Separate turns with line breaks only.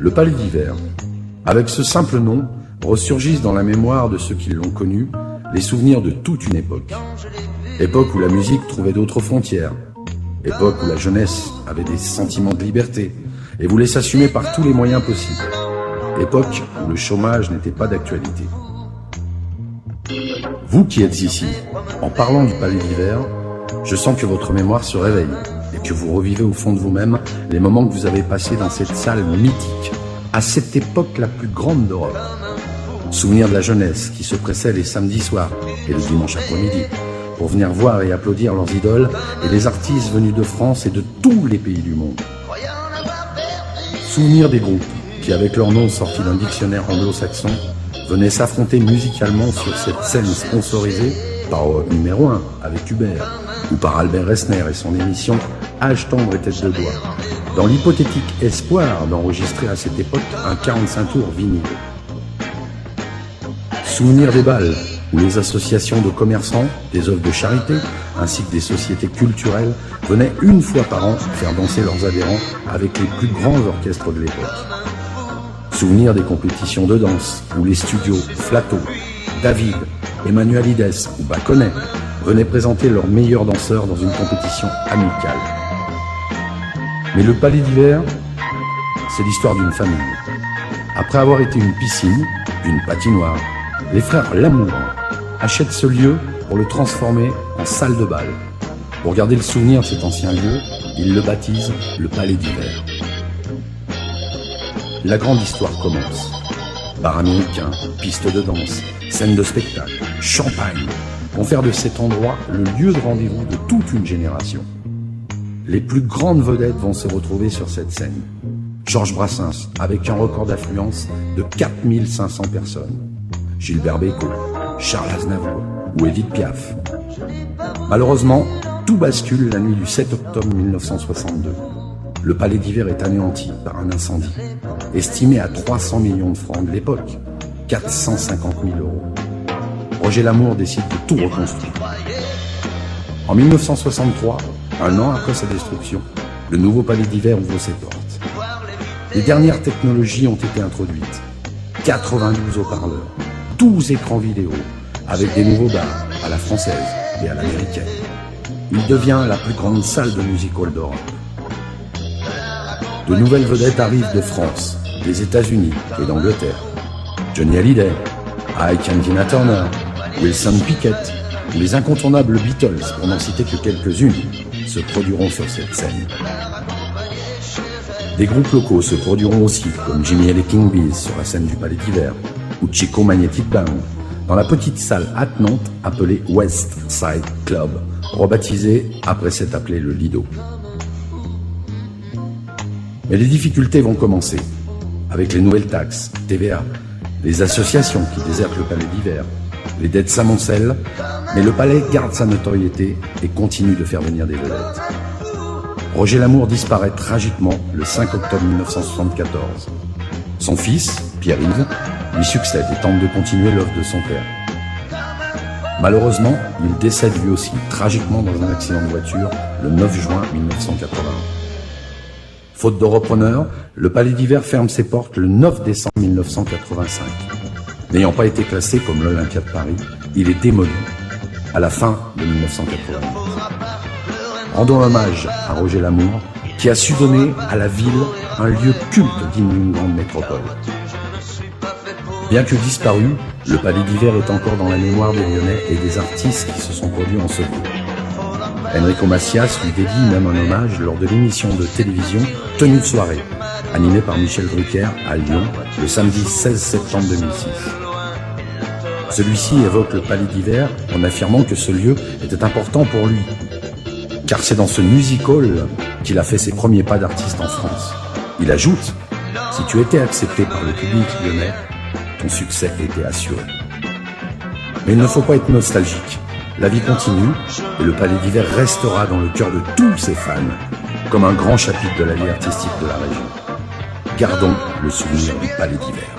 Le Palais d'Hiver. Avec ce simple nom, ressurgissent dans la mémoire de ceux qui l'ont connu les souvenirs de toute une époque. Époque où la musique trouvait d'autres frontières. Époque où la jeunesse avait des sentiments de liberté et voulait s'assumer par tous les moyens possibles. Époque où le chômage n'était pas d'actualité. Vous qui êtes ici, en parlant du Palais d'Hiver, je sens que votre mémoire se réveille et que vous revivez au fond de vous-même les moments que vous avez passés dans cette salle mythique, à cette époque la plus grande d'Europe. Souvenir de la jeunesse qui se pressait les samedis soirs et les dimanches après-midi pour venir voir et applaudir leurs idoles et les artistes venus de France et de tous les pays du monde. Souvenir des groupes qui, avec leur nom sorti d'un dictionnaire anglo-saxon, venaient s'affronter musicalement sur cette scène sponsorisée par Europe numéro 1 avec Hubert ou par Albert Resner et son émission Âge tendre et tête de doigt, dans l'hypothétique espoir d'enregistrer à cette époque un 45 tours vinyle. Souvenir des bals, où les associations de commerçants, des œuvres de charité, ainsi que des sociétés culturelles venaient une fois par an faire danser leurs adhérents avec les plus grands orchestres de l'époque. Souvenir des compétitions de danse, où les studios Flato, David, Emmanuelides ou Baconnet venaient présenter leurs meilleurs danseurs dans une compétition amicale. Mais le Palais d'Hiver, c'est l'histoire d'une famille. Après avoir été une piscine, une patinoire, les frères Lamour achètent ce lieu pour le transformer en salle de bal. Pour garder le souvenir de cet ancien lieu, ils le baptisent le Palais d'Hiver. La grande histoire commence. Bar américain, piste de danse, scène de spectacle, champagne vont faire de cet endroit le lieu de rendez-vous de toute une génération. Les plus grandes vedettes vont se retrouver sur cette scène. Georges Brassens, avec un record d'affluence de 4500 personnes. Gilbert Bécaud, Charles Aznavour ou Édith Piaf. Malheureusement, tout bascule la nuit du 7 octobre 1962. Le Palais d'Hiver est anéanti par un incendie, estimé à 300 millions de francs de l'époque, 450 000 euros. Roger Lamour décide de tout reconstruire. En 1963, un an après sa destruction, le nouveau Palais d'Hiver ouvre ses portes. Les dernières technologies ont été introduites. 92 haut-parleurs, 12 écrans vidéo, avec des nouveaux bars à la française et à l'américaine. Il devient la plus grande salle de music hall d'Europe. De nouvelles vedettes arrivent de France, des États-Unis et d'Angleterre. Johnny Hallyday, Ike and Tina Turner, Wilson Pickett ou les incontournables Beatles, pour n'en citer que quelques-unes, se produiront sur cette scène. Des groupes locaux se produiront aussi, comme Jimmy et les King Bees sur la scène du Palais d'Hiver, ou Chico Magnetic Band, dans la petite salle attenante appelée West Side Club, rebaptisée après s'être appelée le Lido. Mais les difficultés vont commencer, avec les nouvelles taxes, TVA, les associations qui désertent le Palais d'Hiver, les dettes s'amoncellent, mais le palais garde sa notoriété et continue de faire venir des vedettes. Roger Lamour disparaît tragiquement le 5 octobre 1974. Son fils, Pierre-Yves, lui succède et tente de continuer l'œuvre de son père. Malheureusement, il décède lui aussi tragiquement dans un accident de voiture le 9 juin 1981. Faute de repreneur, le Palais d'Hiver ferme ses portes le 9 décembre 1985. N'ayant pas été classé comme l'Olympia de Paris, il est démoli à la fin de 1988. Rendons hommage à Roger Lamour, qui a su donner à la ville un lieu culte digne d'une grande métropole. Bien que disparu, le Palais d'Hiver est encore dans la mémoire des Lyonnais et des artistes qui se sont produits en ce lieu. Enrico Macias lui dédie même un hommage lors de l'émission de télévision Tenue de soirée, animée par Michel Drucker à Lyon le samedi 16 septembre 2006. Celui-ci évoque le Palais d'Hiver en affirmant que ce lieu était important pour lui, car c'est dans ce music hall qu'il a fait ses premiers pas d'artiste en France. Il ajoute « Si tu étais accepté par le public lyonnais, ton succès était assuré. » Mais il ne faut pas être nostalgique. La vie continue et le Palais d'Hiver restera dans le cœur de tous ses fans, comme un grand chapitre de la vie artistique de la région. Gardons le souvenir du Palais d'Hiver.